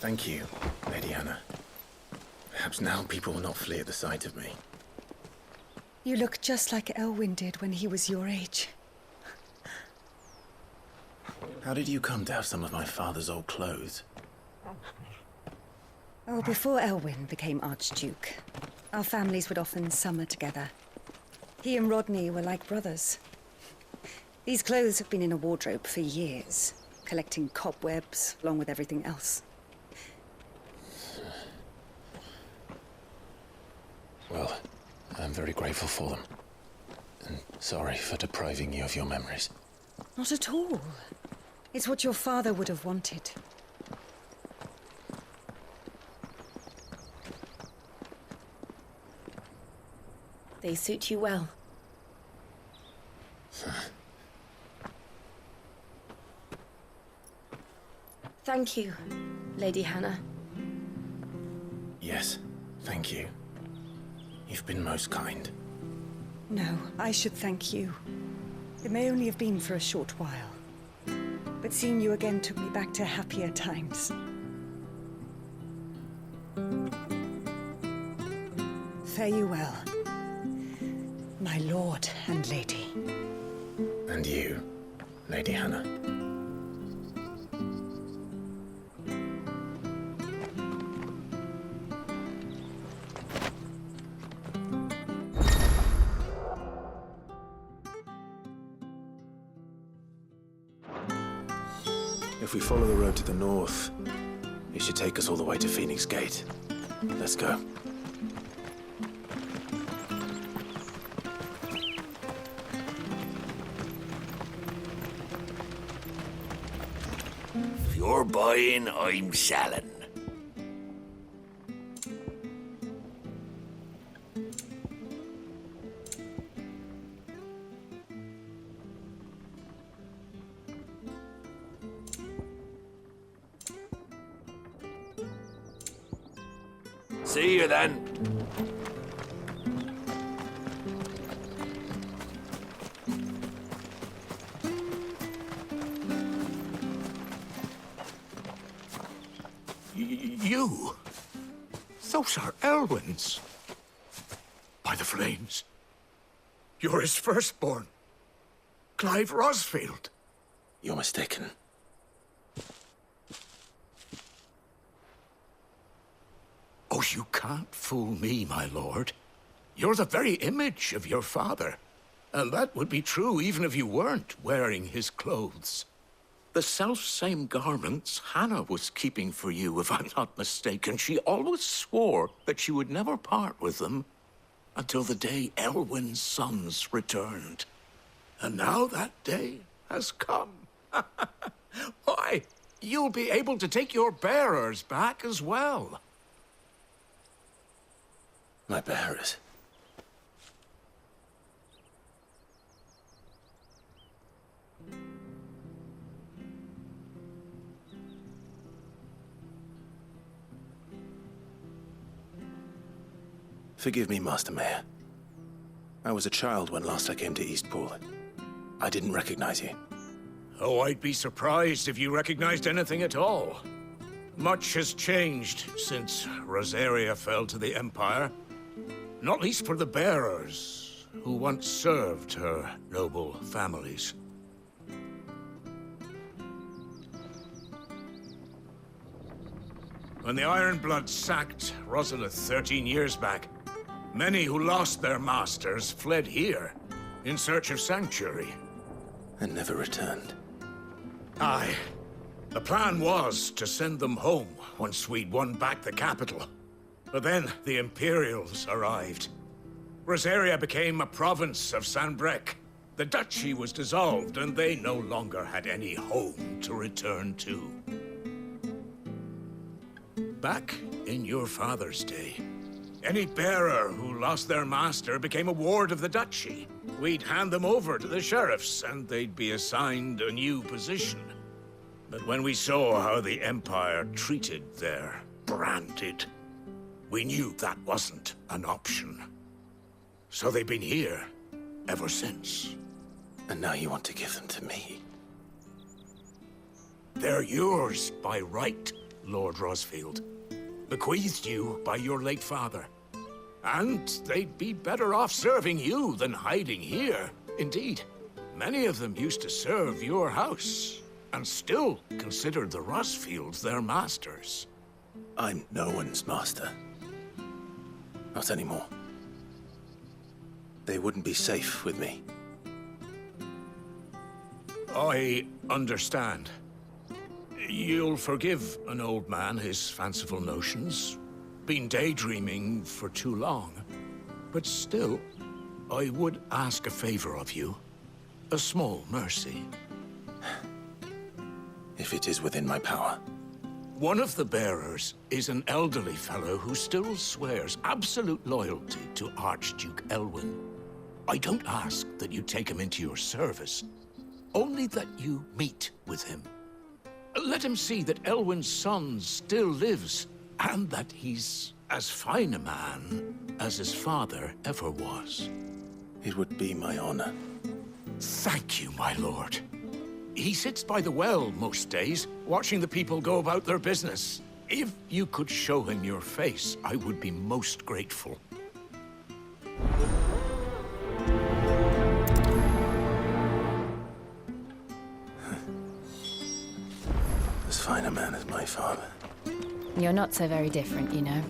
Thank you, Lady Hannah. Perhaps now people will not flee at the sight of me. You look just like Elwyn did when he was your age. How did you come to have some of my father's old clothes? Oh, before Elwyn became Archduke, our families would often summer together. He and Rodney were like brothers. These clothes have been in a wardrobe for years, collecting cobwebs along with everything else. Well, I'm very grateful for them. And sorry for depriving you of your memories. Not at all. It's what your father would have wanted. They suit you well. Thank you, Lady Hannah. Yes, thank you. You've been most kind. No, I should thank you. It may only have been for a short while, but seeing you again took me back to happier times. Fare you well, my lord and lady. And you, Lady Hannah. If we follow the road to the north, it should take us all the way to Phoenix Gate. Let's go. If you're buying, I'm selling. See you then. You? Those are Elwyn's. By the flames. You're his firstborn. Clive Rosfield. You're mistaken. Oh, you can't fool me, my lord. You're the very image of your father. And that would be true even if you weren't wearing his clothes. The self-same garments Hannah was keeping for you, if I'm not mistaken. She always swore that she would never part with them until the day Elwyn's sons returned. And now that day has come. Why, you'll be able to take your bearers back as well. My bearers. Forgive me, Master Mayor. I was a child when last I came to Eastpool. I didn't recognize you. Oh, I'd be surprised if you recognized anything at all. Much has changed since Rosaria fell to the Empire. Not least for the bearers, who once served her noble families. When the Ironbloods sacked Rosalith 13 years back, many who lost their masters fled here, in search of sanctuary. And never returned. Aye. The plan was to send them home once we'd won back the capital. But then the Imperials arrived. Rosaria became a province of Sanbreque. The duchy was dissolved, and they no longer had any home to return to. Back in your father's day, any bearer who lost their master became a ward of the duchy. We'd hand them over to the sheriffs, and they'd be assigned a new position. But when we saw how the Empire treated their branded, we knew that wasn't an option. So they've been here ever since. And now you want to give them to me? They're yours by right, Lord Rosfield, bequeathed you by your late father. And they'd be better off serving you than hiding here. Indeed, many of them used to serve your house, and still considered the Rosfields their masters. I'm no one's master. Not anymore. They wouldn't be safe with me. I understand. You'll forgive an old man his fanciful notions. Been daydreaming for too long. But still, I would ask a favor of you. A small mercy. If it is within my power. One of the bearers is an elderly fellow who still swears absolute loyalty to Archduke Elwyn. I don't ask that you take him into your service, only that you meet with him. Let him see that Elwyn's son still lives, and that he's as fine a man as his father ever was. It would be my honor. Thank you, my lord. He sits by the well most days, watching the people go about their business. If you could show him your face, I would be most grateful. As fine a man as my father. You're not so very different, you know.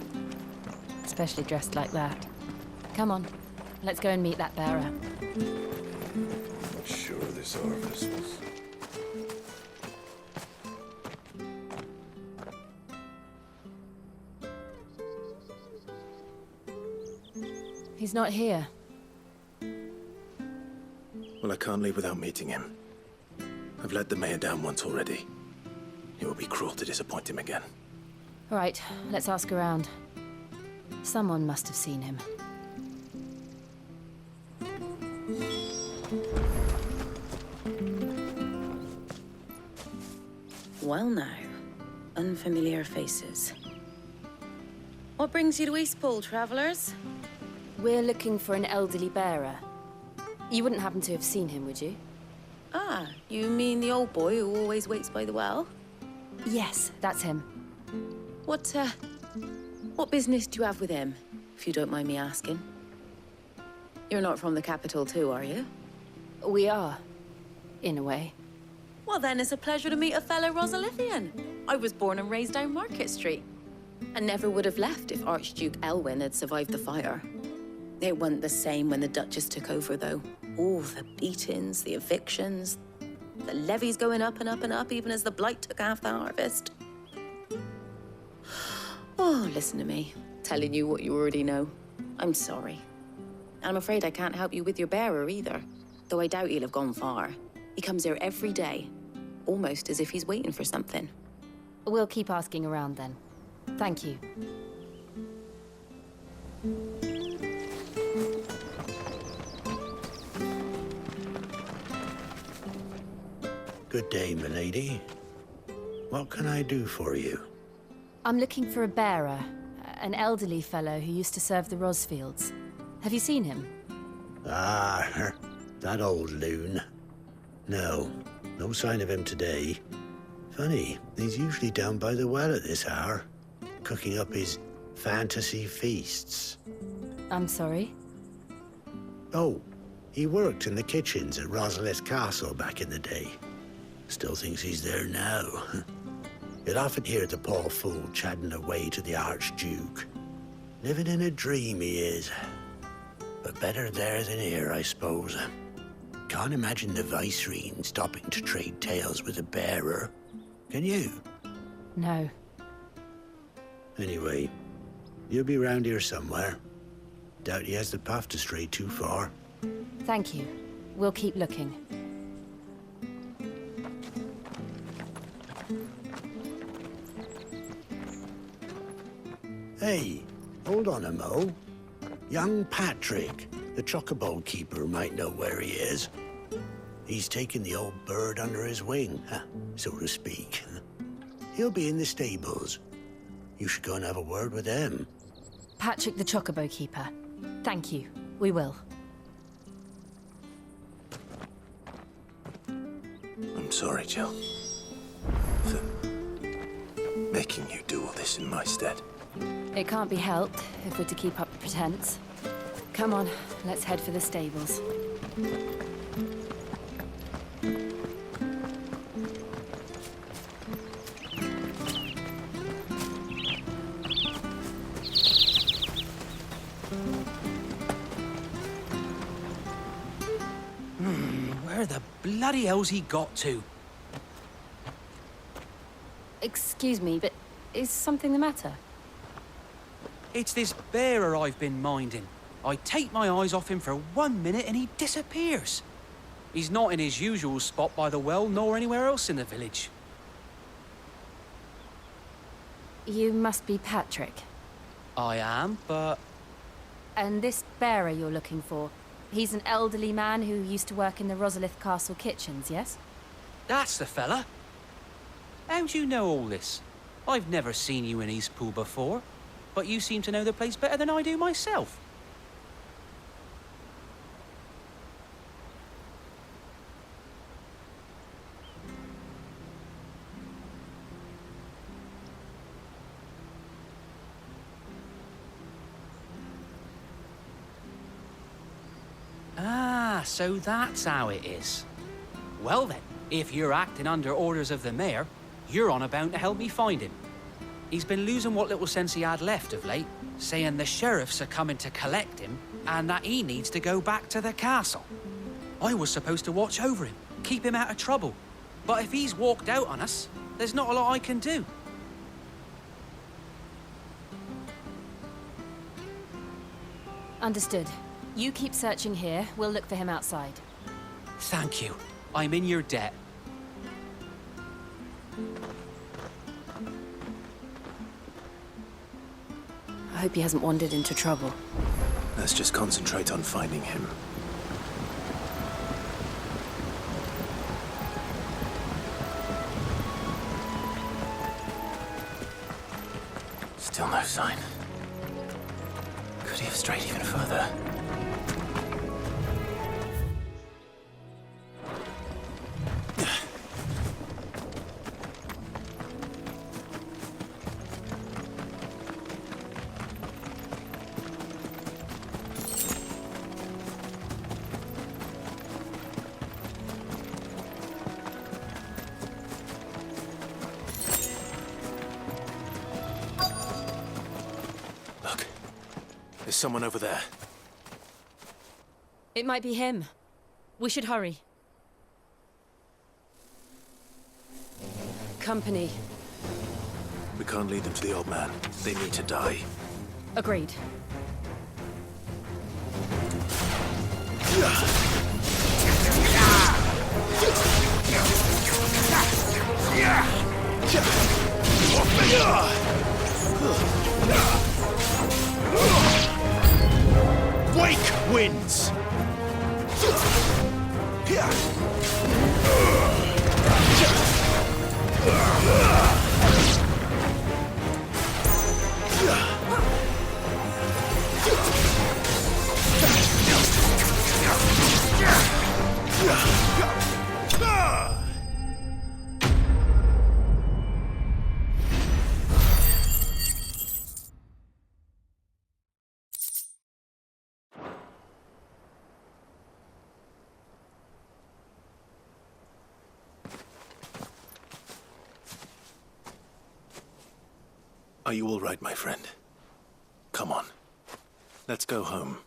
Especially dressed like that. Come on, let's go and meet that bearer. Not sure this harvest was... He's not here. Well, I can't leave without meeting him. I've let the mayor down once already. It would be cruel to disappoint him again. All right, let's ask around. Someone must have seen him. Well now, unfamiliar faces. What brings you to Eastpool, travelers? We're looking for an elderly bearer. You wouldn't happen to have seen him, would you? Ah, you mean the old boy who always waits by the well? Yes, that's him. What business do you have with him, if you don't mind me asking? You're not from the capital too, are you? We are, in a way. Well then, it's a pleasure to meet a fellow Rosalithian. I was born and raised down Market Street. And never would have left if Archduke Elwyn had survived the fire. It wasn't the same when the Duchess took over, though. All the beatings, the evictions, the levies going up and up and up, even as the blight took half the harvest. Oh, listen to me, telling you what you already know. I'm sorry. I'm afraid I can't help you with your bearer either, though I doubt he'll have gone far. He comes here every day, almost as if he's waiting for something. We'll keep asking around then. Thank you. Good day, milady. What can I do for you? I'm looking for a bearer, an elderly fellow who used to serve the Rosfields. Have you seen him? Ah, that old loon. No sign of him today. Funny, he's usually down by the well at this hour, cooking up his fantasy feasts. I'm sorry? Oh, he worked in the kitchens at Rosalith Castle back in the day. Still thinks he's there now. You'll often hear the poor fool chatting away to the Archduke. Living in a dream he is. But better there than here, I suppose. Can't imagine the Vicereine stopping to trade tales with a bearer. Can you? No. Anyway, you'll be round here somewhere. Doubt he has the path to stray too far. Thank you. We'll keep looking. Hey, hold on a mo. Young Patrick, the chocobo keeper, might know where he is. He's taken the old bird under his wing, so to speak. He'll be in the stables. You should go and have a word with him. Patrick the Chocobo Keeper. Thank you. We will. I'm sorry, Jill. making you do all this in my stead. It can't be helped if we're to keep up the pretense. Come on, let's head for the stables. Where the bloody hell's he got to? Excuse me, but is something the matter? It's this bearer I've been minding. I take my eyes off him for 1 minute and he disappears. He's not in his usual spot by the well, nor anywhere else in the village. You must be Patrick. I am, but... And this bearer you're looking for, he's an elderly man who used to work in the Rosalith Castle kitchens, yes? That's the fella. How'd you know all this? I've never seen you in Eastpool before, but you seem to know the place better than I do myself. Ah, so that's how it is. Well then, if you're acting under orders of the mayor, you're on about to help me find him. He's been losing what little sense he had left of late, saying the sheriffs are coming to collect him and that he needs to go back to the castle. I was supposed to watch over him, keep him out of trouble. But if he's walked out on us, there's not a lot I can do. Understood. You keep searching here, we'll look for him outside. Thank you. I'm in your debt. I hope he hasn't wandered into trouble. Let's just concentrate on finding him. Still no sign. Could he have strayed even further? There's someone over there. It might be him. We should hurry. Company. We can't lead them to the old man. They need to die. Agreed. Wake winds! Are you all right, my friend? Come on. Let's go home.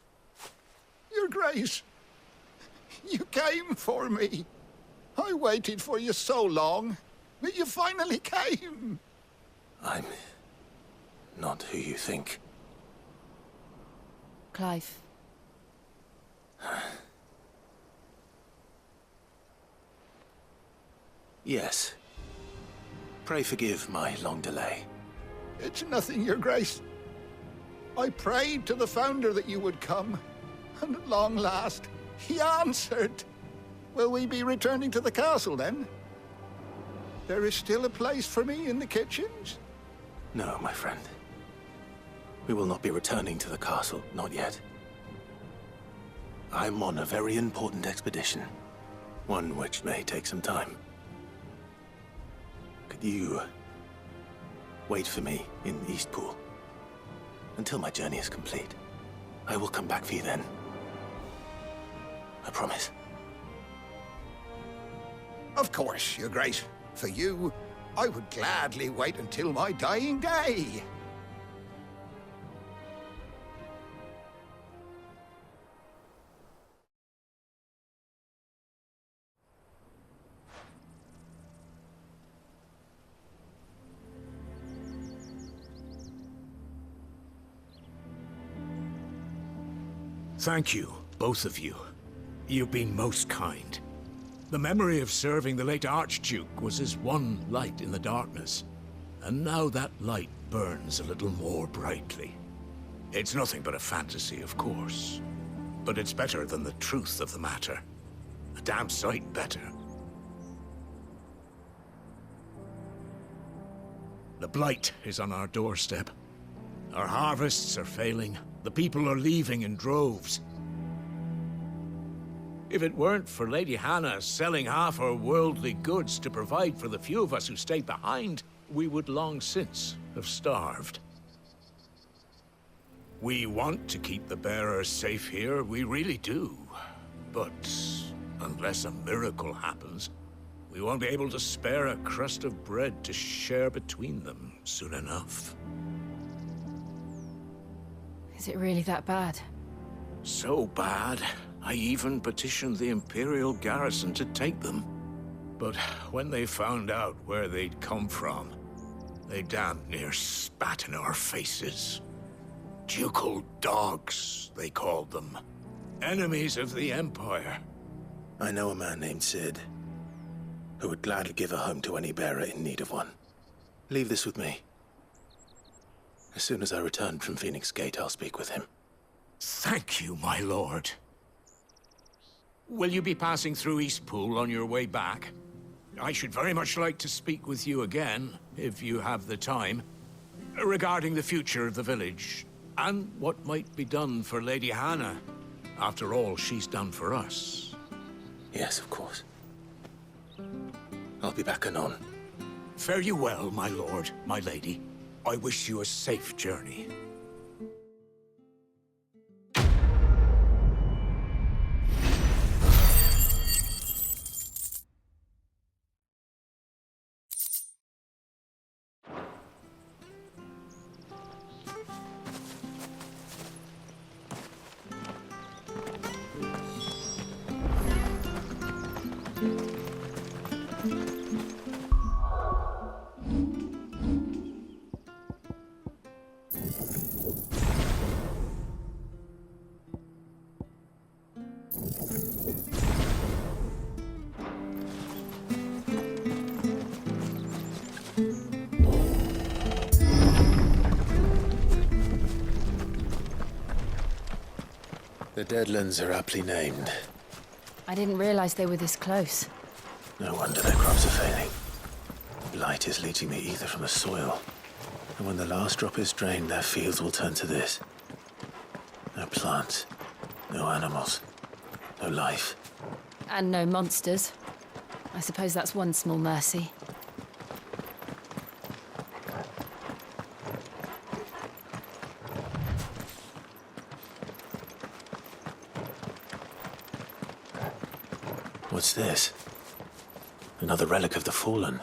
Your Grace, you came for me. I waited for you so long, but you finally came. I'm not who you think. Clive. Yes. Pray forgive my long delay. It's nothing, Your Grace. I prayed to the Founder that you would come, and at long last, he answered. Will we be returning to the castle, then? There is still a place for me in the kitchens? No, my friend. We will not be returning to the castle, not yet. I'm on a very important expedition. One which may take some time. Could you Wait for me in Eastpool. Until my journey is complete. I will come back for you then. I promise. Of course, Your Grace. For you, I would gladly wait until my dying day. Thank you, both of you. You've been most kind. The memory of serving the late Archduke was as one light in the darkness, and now that light burns a little more brightly. It's nothing but a fantasy, of course, but it's better than the truth of the matter. A damn sight better. The blight is on our doorstep. Our harvests are failing. The people are leaving in droves. If it weren't for Lady Hannah selling half her worldly goods to provide for the few of us who stayed behind, we would long since have starved. We want to keep the bearers safe here, we really do. But unless a miracle happens, we won't be able to spare a crust of bread to share between them soon enough. Is it really that bad? So bad, I even petitioned the Imperial garrison to take them. But when they found out where they'd come from, they damn near spat in our faces. Ducal dogs, they called them. Enemies of the Empire. I know a man named Sid, who would gladly give a home to any bearer in need of one. Leave this with me. As soon as I return from Phoenix Gate, I'll speak with him. Thank you, my lord. Will you be passing through Eastpool on your way back? I should very much like to speak with you again, if you have the time, regarding the future of the village, and what might be done for Lady Hannah. After all she's done for us. Yes, of course. I'll be back anon. Fare you well, my lord, my lady. I wish you a safe journey. The Deadlands are aptly named. I didn't realize they were this close. No wonder their crops are failing. Blight is leaching the ether from the soil. And when the last drop is drained, their fields will turn to this. No plants, no animals, no life. And no monsters. I suppose that's one small mercy. What's this? Another relic of the Fallen.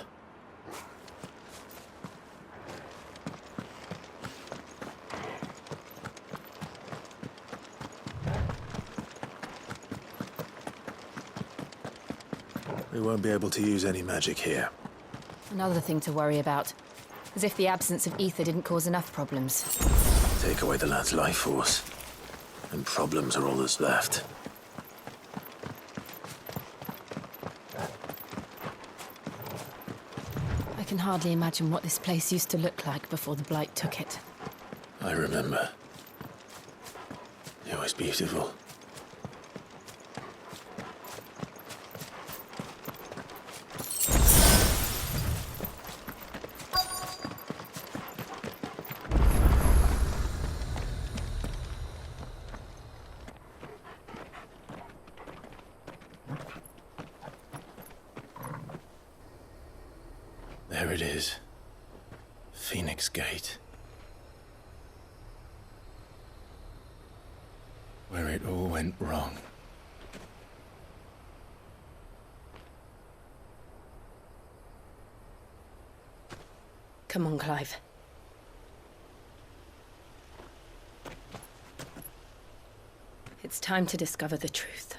We won't be able to use any magic here. Another thing to worry about. As if the absence of ether didn't cause enough problems. Take away the lad's life force, and problems are all that's left. I can hardly imagine what this place used to look like before the Blight took it. I remember. It was beautiful. There it is. Phoenix Gate. Where it all went wrong. Come on, Clive. It's time to discover the truth.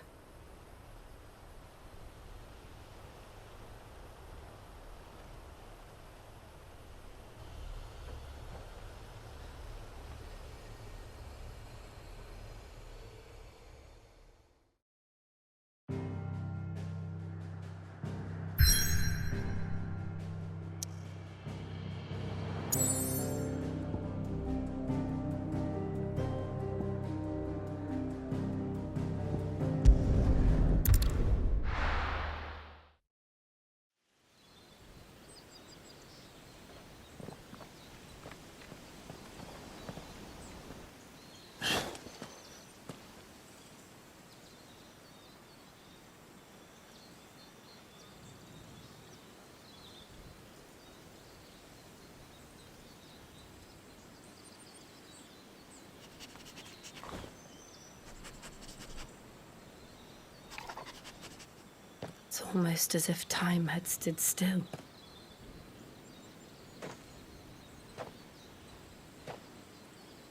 It's almost as if time had stood still.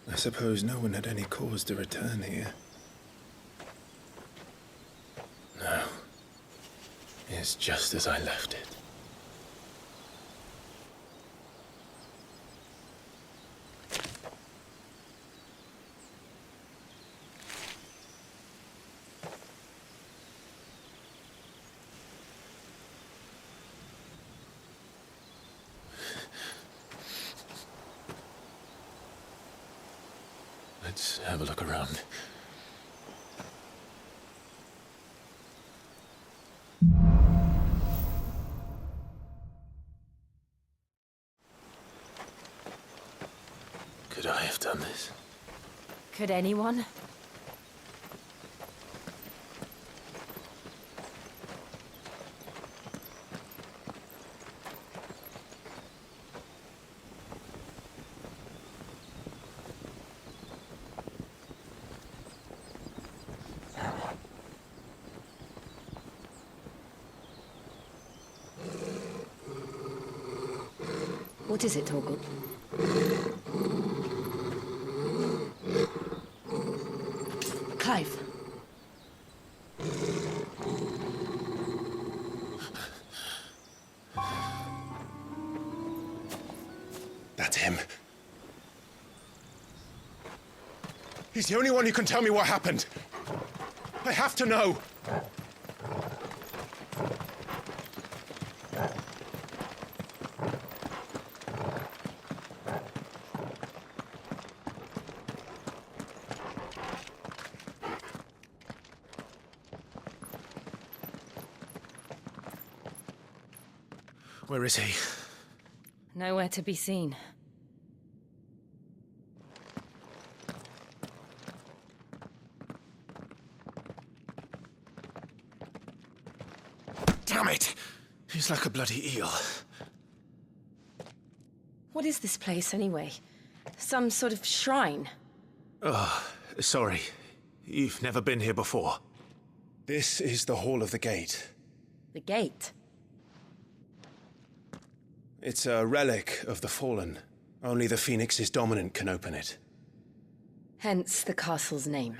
I suppose no one had any cause to return here. No. It's just as I left it. Let's have a look around. Could I have done this? Could anyone? What is it, Torgal? Clive. That's him. He's the only one who can tell me what happened. I have to know. Where is he? Nowhere to be seen. Damn it! He's like a bloody eel. What is this place, anyway? Some sort of shrine? Oh, sorry. You've never been here before. This is the Hall of the Gate. The gate? It's a relic of the Fallen. Only the Phoenix's dominant can open it. Hence the castle's name.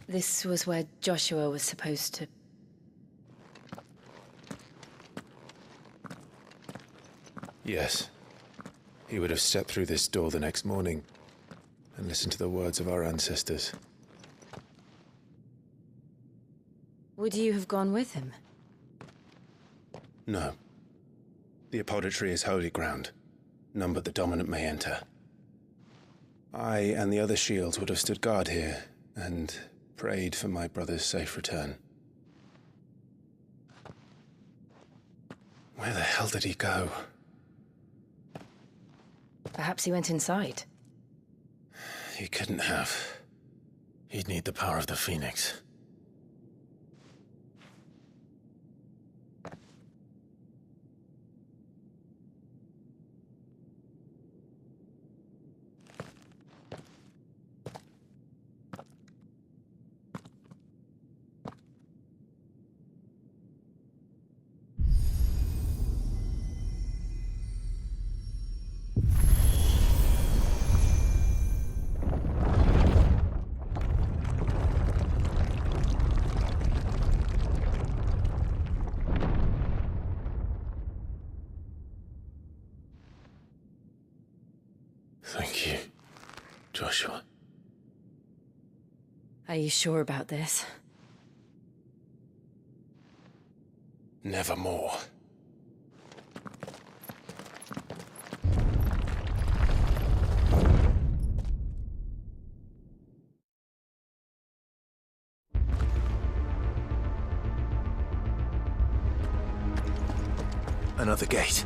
This was where Joshua was supposed to... Yes. He would have stepped through this door the next morning and listened to the words of our ancestors. Would you have gone with him? No. The Apodytery is holy ground. None but the dominant may enter. I and the other shields would have stood guard here and prayed for my brother's safe return. Where the hell did he go? Perhaps he went inside. He couldn't have. He'd need the power of the Phoenix. Are you sure about this? Nevermore. Another gate.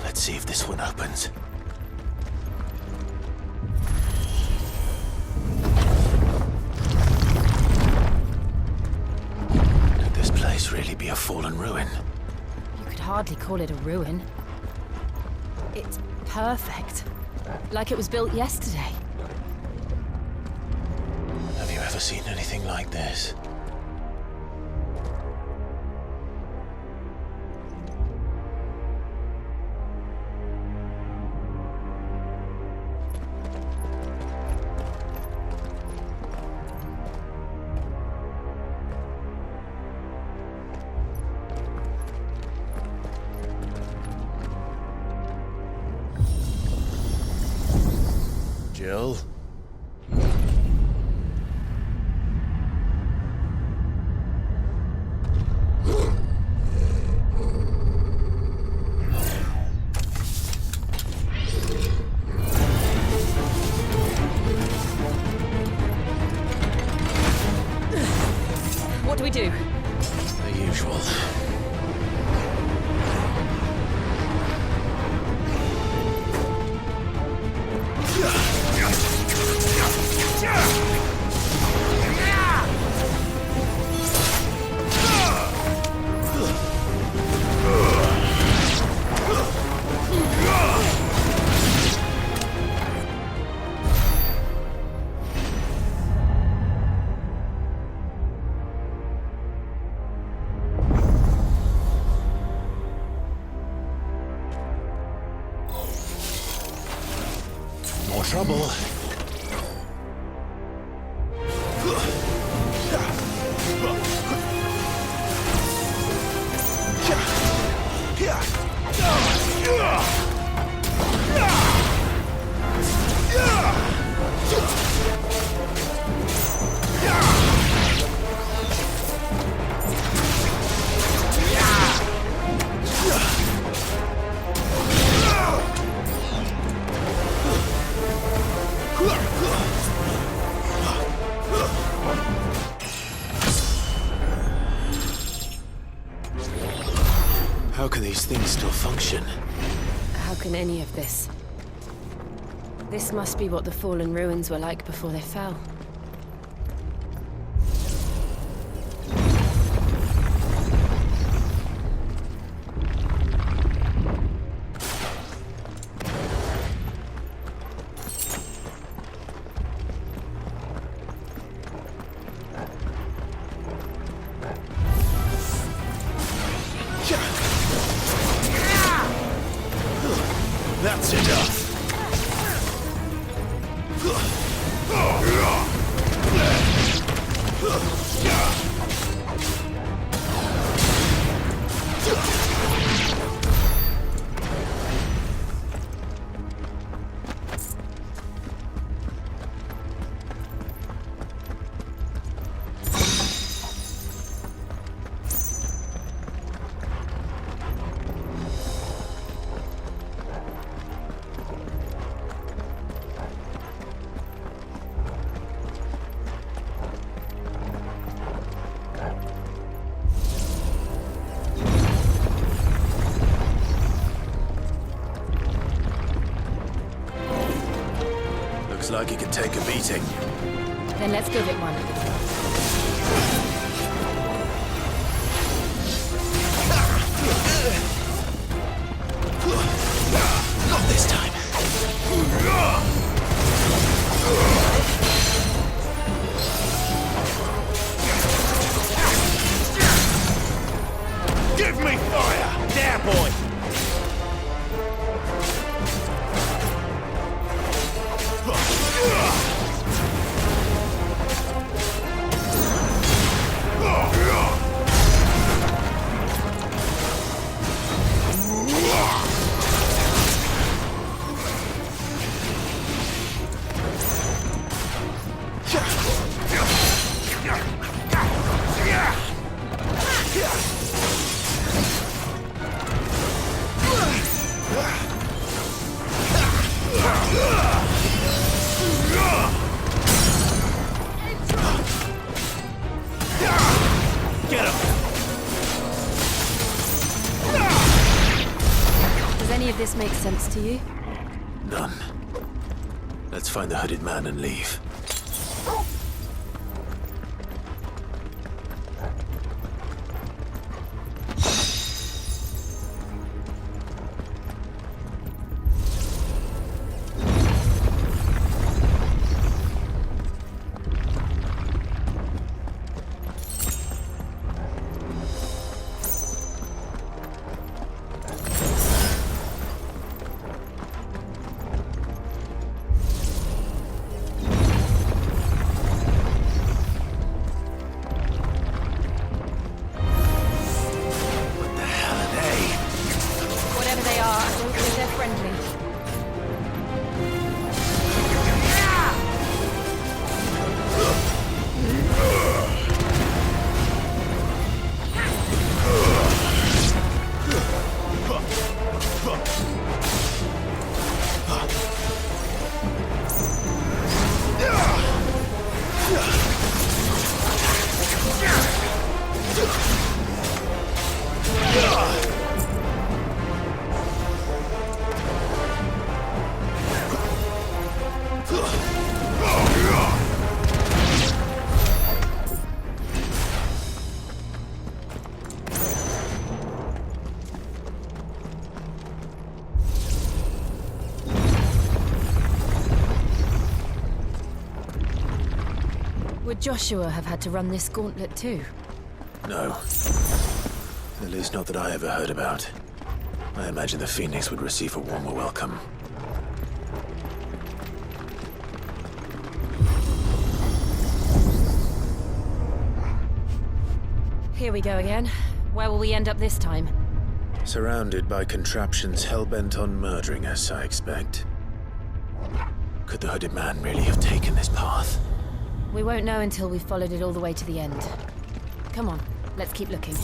Let's see if this one opens. Could this place really be a fallen ruin? You could hardly call it a ruin. It's perfect. Like it was built yesterday. Have you ever seen anything like this? Jill? What do we do? The usual. More trouble. How can these things still function? How can any of this? This must be what the fallen ruins were like before they fell. That's enough. Looks like he could take a beating. Then let's give it one. Not this time. Give me fire! There, boy! any of this make sense to you? None. Let's find the hooded man and leave. Would Joshua have had to run this gauntlet too? No. At least not that I ever heard about. I imagine the Phoenix would receive a warmer welcome. Here we go again. Where will we end up this time? Surrounded by contraptions hell-bent on murdering us, I expect. Could the hooded man really have taken this path? We won't know until we've followed it all the way to the end. Come on, let's keep looking.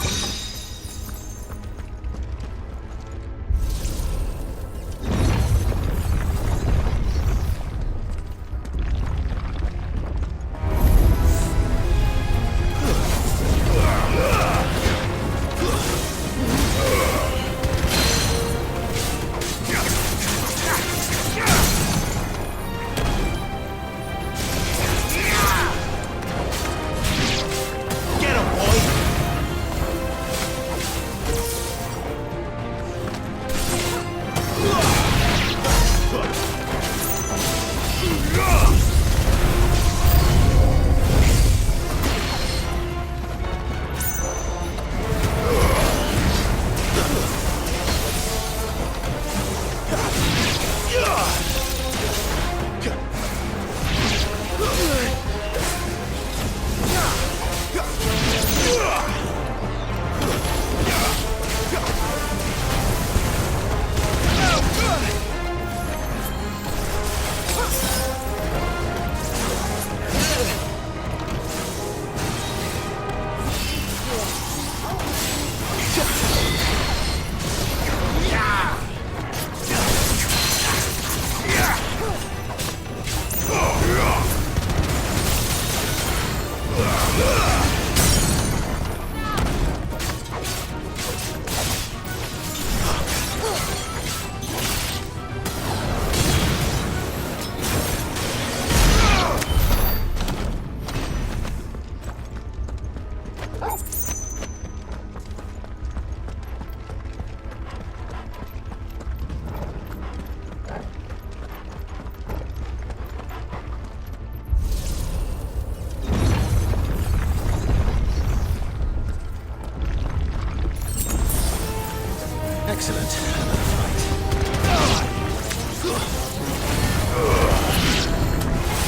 Excellent.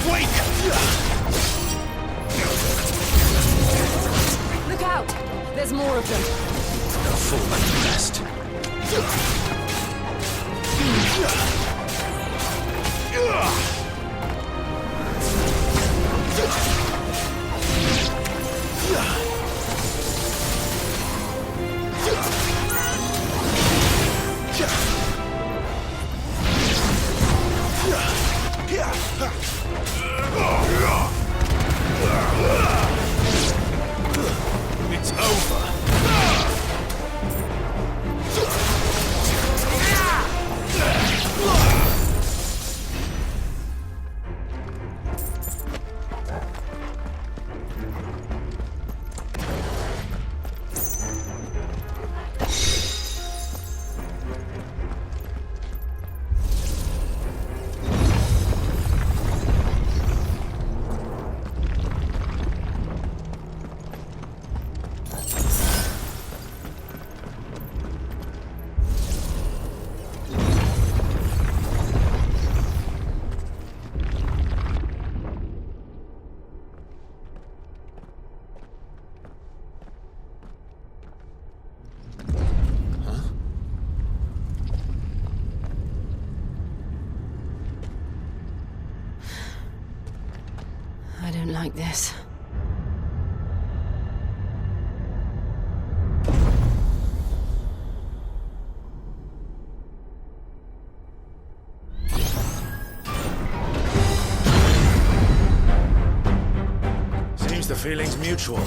Wake! Look out! There's more of them. A full night's rest. It's over. like this. Seems the feeling's mutual.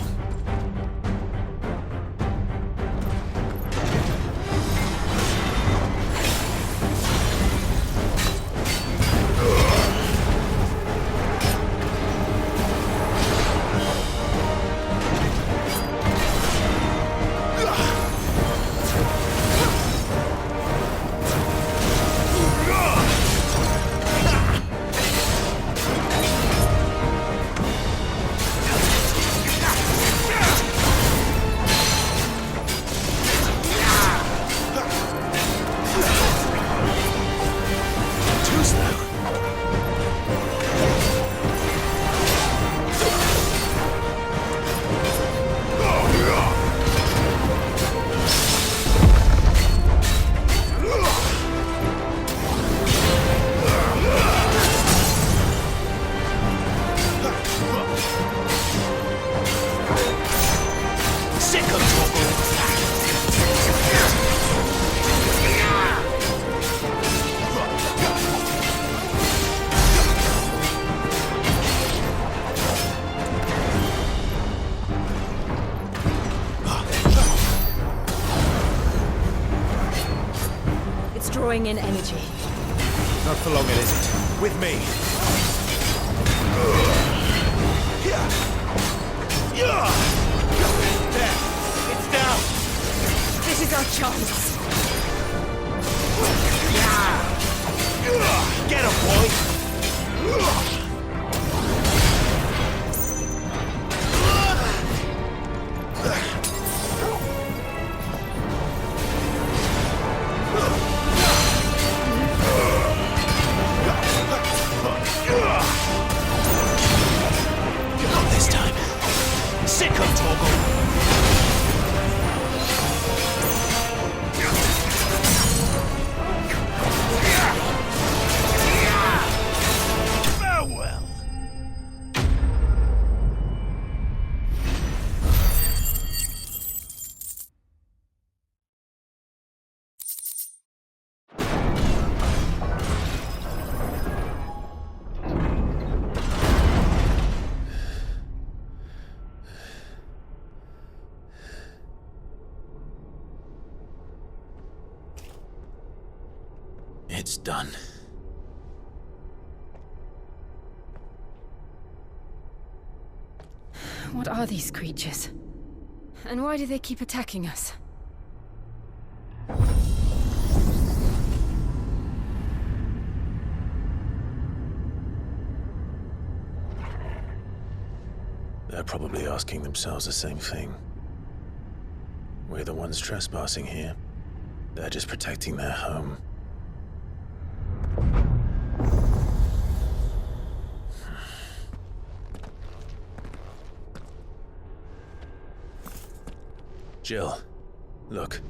Drawing in energy. Not for long, it isn't. With me. There. It's down. This is our chance. Get him, boy. It's done. What are these creatures? And why do they keep attacking us? They're probably asking themselves the same thing. We're the ones trespassing here. They're just protecting their home. Jill, look.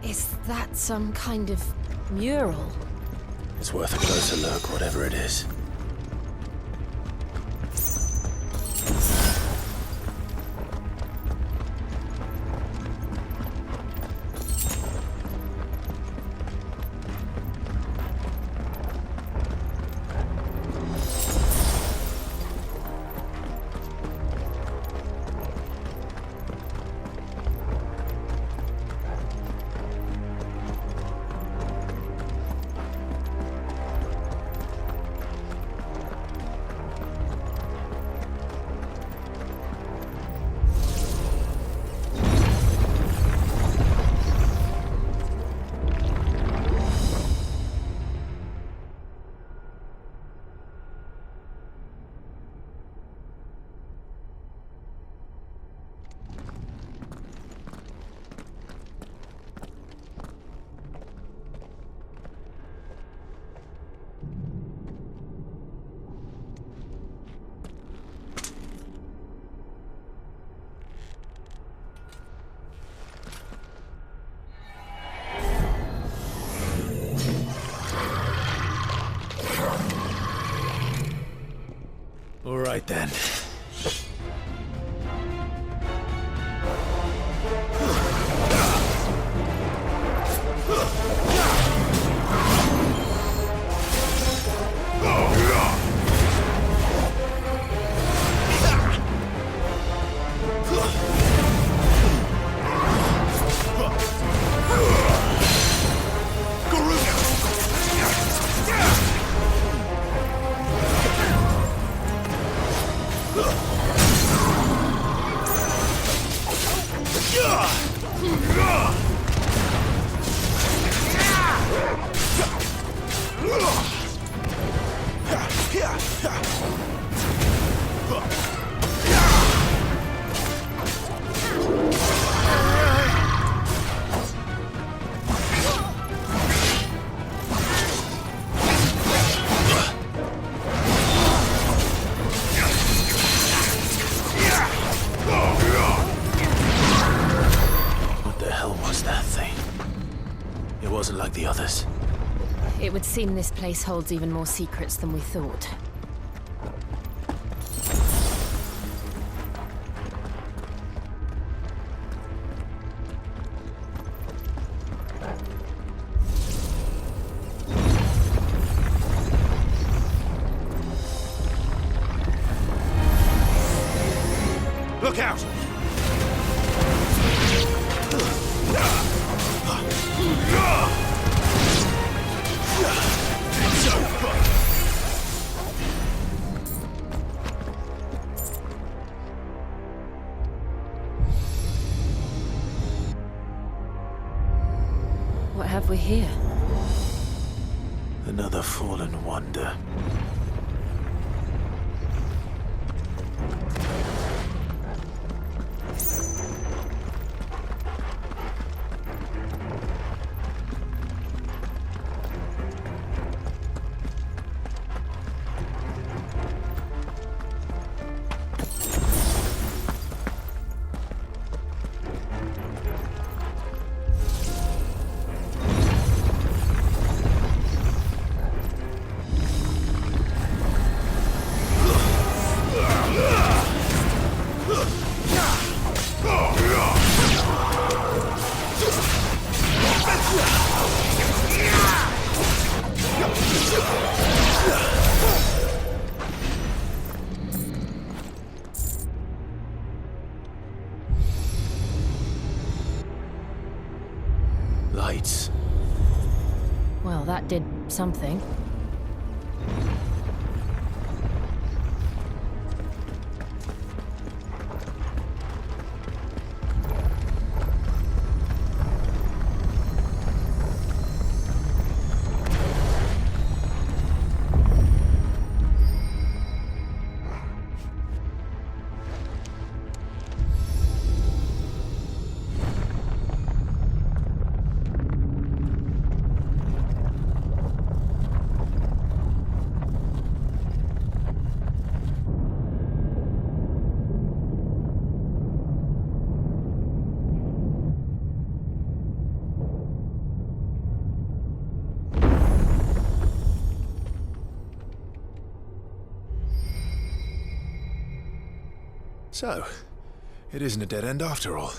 Is that some kind of mural? It's worth a closer look, whatever it is. right then. Like the others. It would seem this place holds even more secrets than we thought. Look out! What have we here? Another fallen wonder. Lights. Well, that did something. So, it isn't a dead end after all.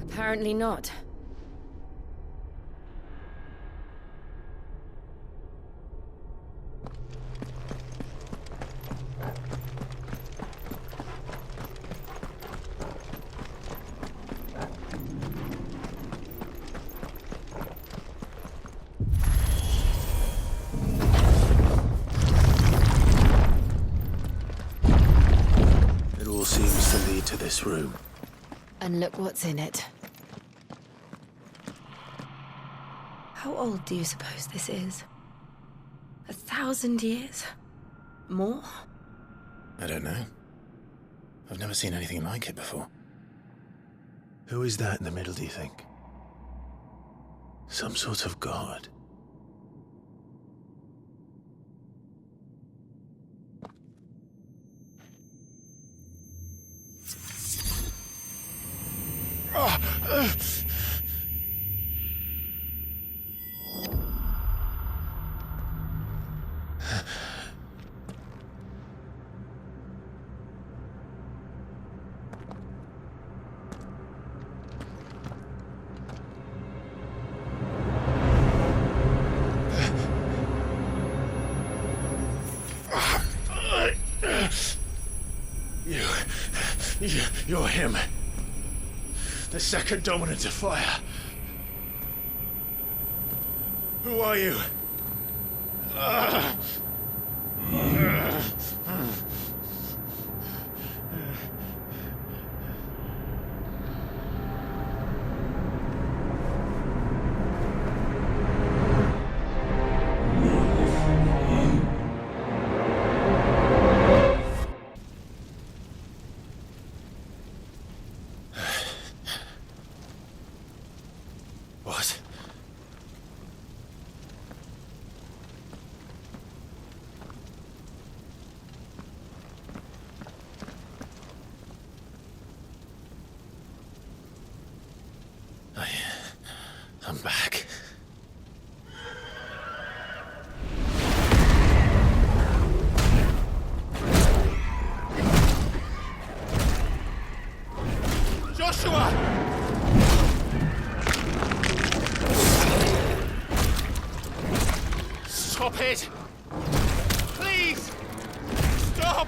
Apparently not. Seems to lead to this room. And look what's in it. How old do you suppose this is? 1,000 years? More? I don't know. I've never seen anything like it before. Who is that in the middle, do you think? Some sort of god? You're him. The second dominant of fire. Who are you? What? I'm back. Joshua! Stop it! Please! Stop!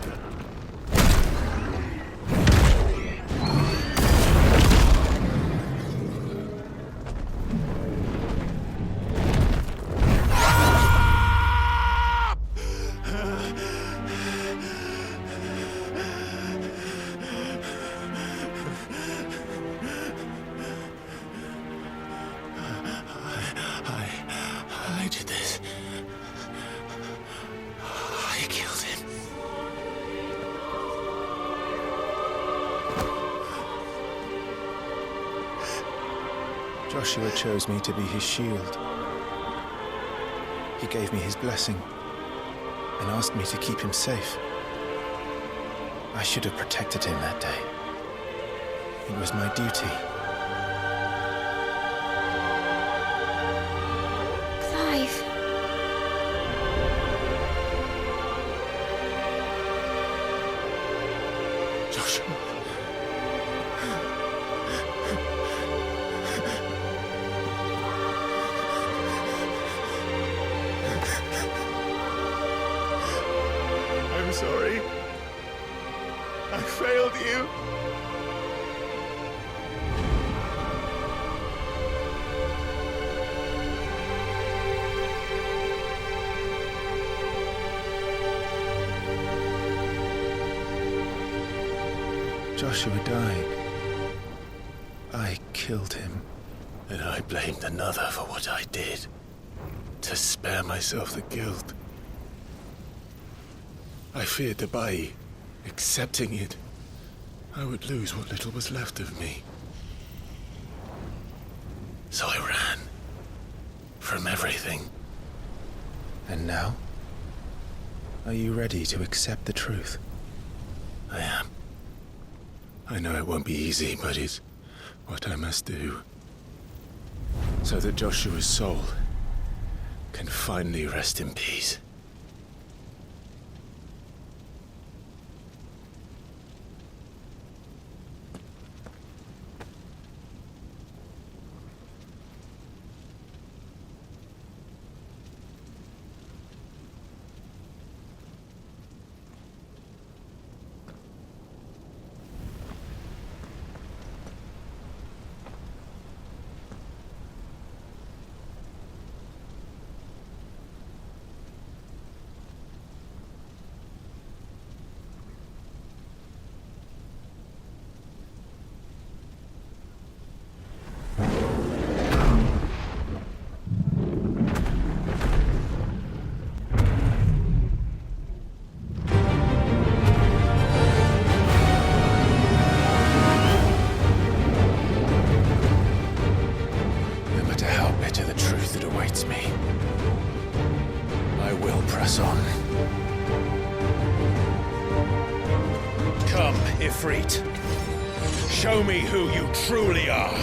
I did this. I killed him. Joshua chose me to be his shield. He gave me his blessing and asked me to keep him safe. I should have protected him that day. It was my duty. Clive. Joshua. I'm sorry. I failed you. Joshua died. I killed him. And I blamed another for what I did. To spare myself the guilt. I feared that by accepting it, I would lose what little was left of me. So I ran. From everything. And now? Are you ready to accept the truth? I am. I know it won't be easy, but it's what I must do. So that Joshua's soul can finally rest in peace. Ifrit. Show me who you truly are.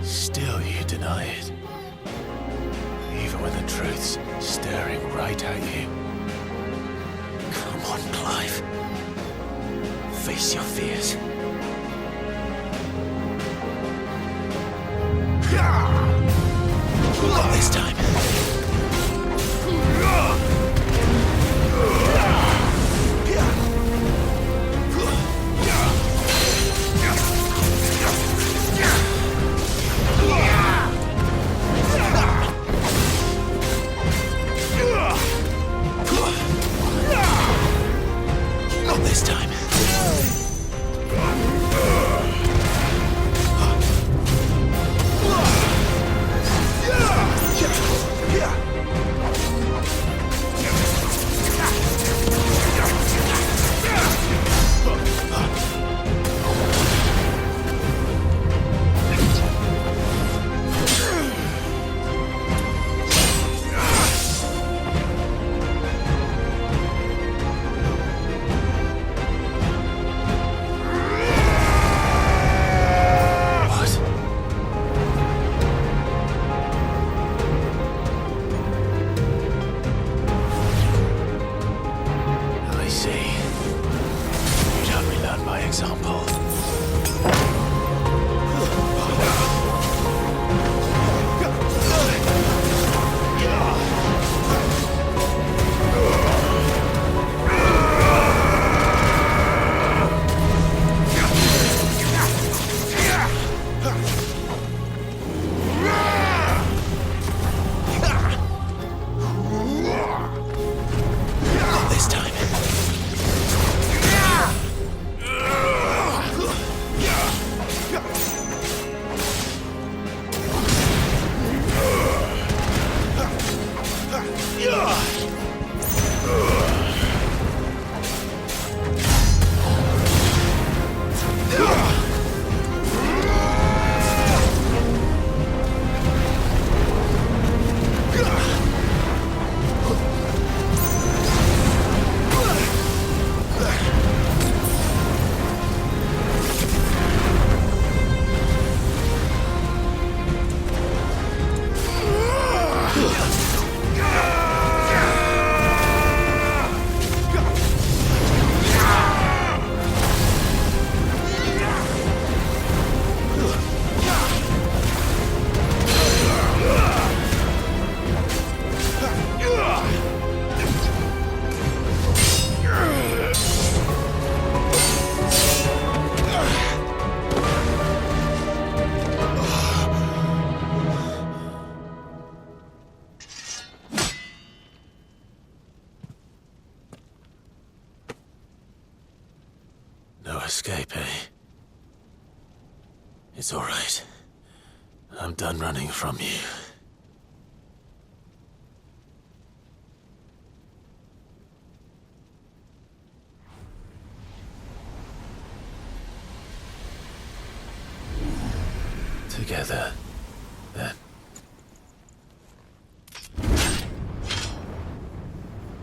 Still you deny it. Even when the truth's staring right at you. Come on, Clive. Face your fears. Not this time. Not this time. Escape, eh? It's all right. I'm done running from you. Together, then.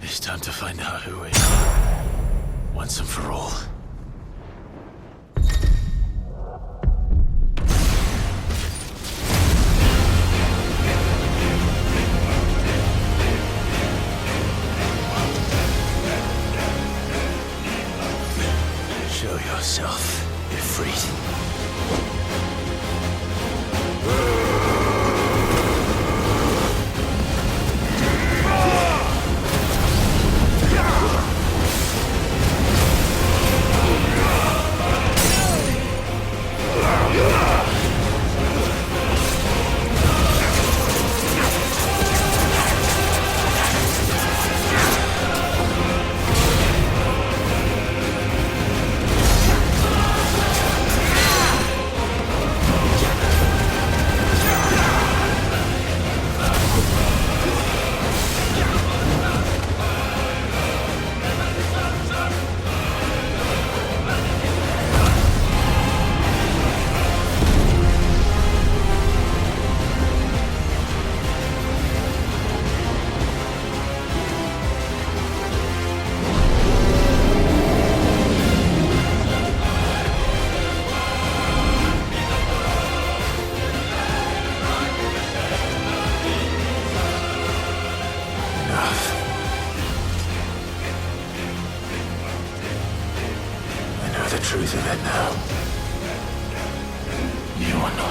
It's time to find out who we are, once and for all. Show yourself, Ifrit.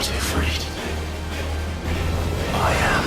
not Ifrit. I am.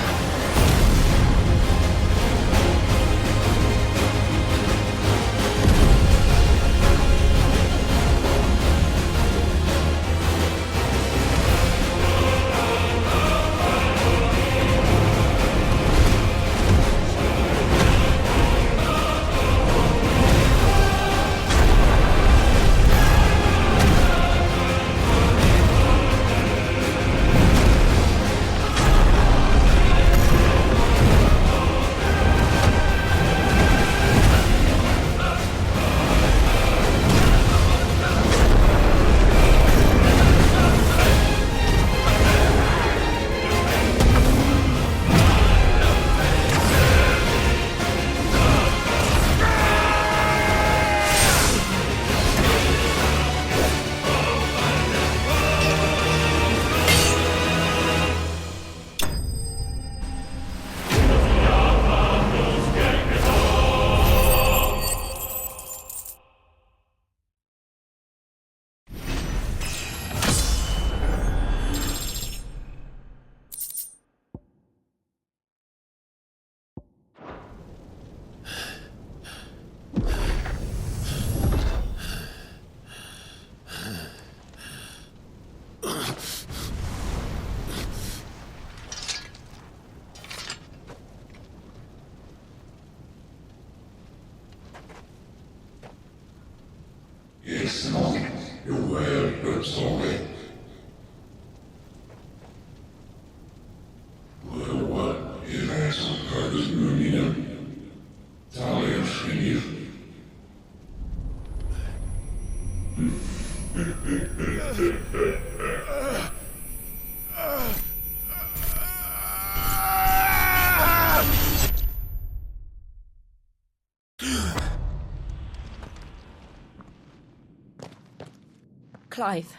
Clive,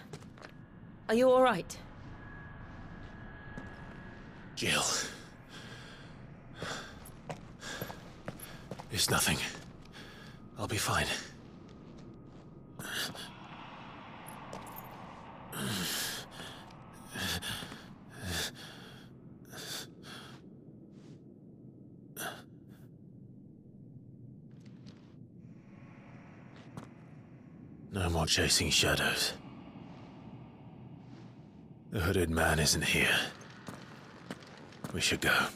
are you all right? Jill. It's nothing. I'll be fine. No more chasing shadows. The hooded man isn't here. We should go.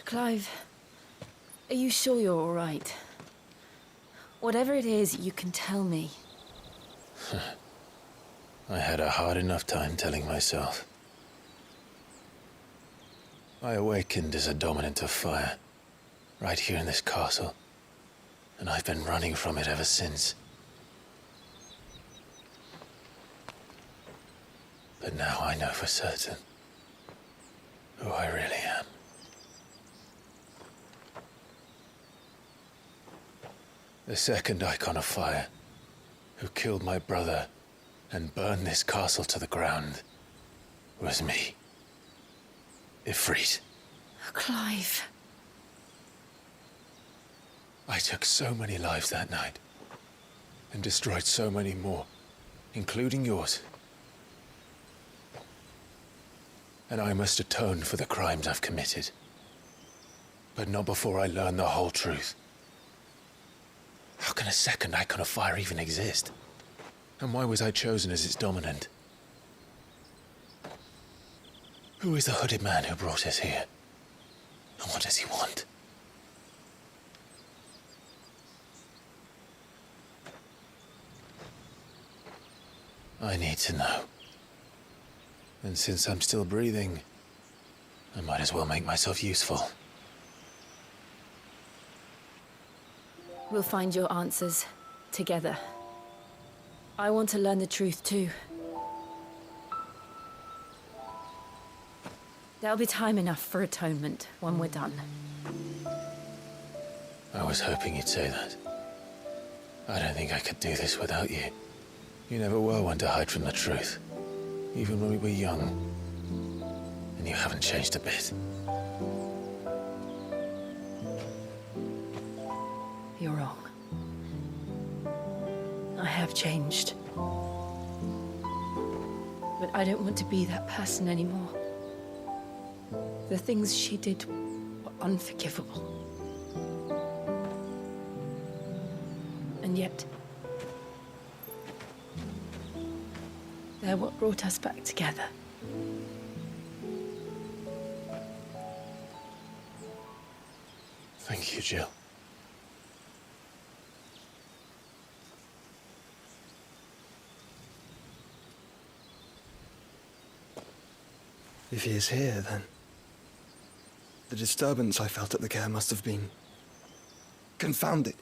Clive, are you sure you're all right? Whatever it is, you can tell me. I had a hard enough time telling myself. I awakened as a dominant of fire, right here in this castle, and I've been running from it ever since. But now I know for certain who I really am. The second Eikon of fire, who killed my brother and burned this castle to the ground, was me. Ifrit. Clive. I took so many lives that night, and destroyed so many more, including yours. And I must atone for the crimes I've committed. But not before I learn the whole truth. How can a second Eikon of fire even exist? And why was I chosen as its dominant? Who is the hooded man who brought us here? And what does he want? I need to know. And since I'm still breathing, I might as well make myself useful. We'll find your answers together. I want to learn the truth too. There'll be time enough for atonement when we're done. I was hoping you'd say that. I don't think I could do this without you. You never were one to hide from the truth, even when we were young. And you haven't changed a bit. You're wrong. I have changed. But I don't want to be that person anymore. The things she did were unforgivable. And yet, they're what brought us back together. Thank you, Jill. If he is here, then the disturbance I felt at the care must have been confounded.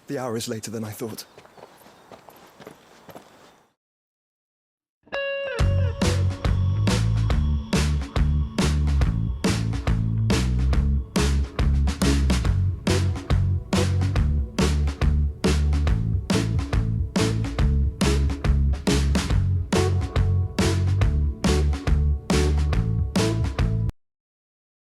The hour is later than I thought.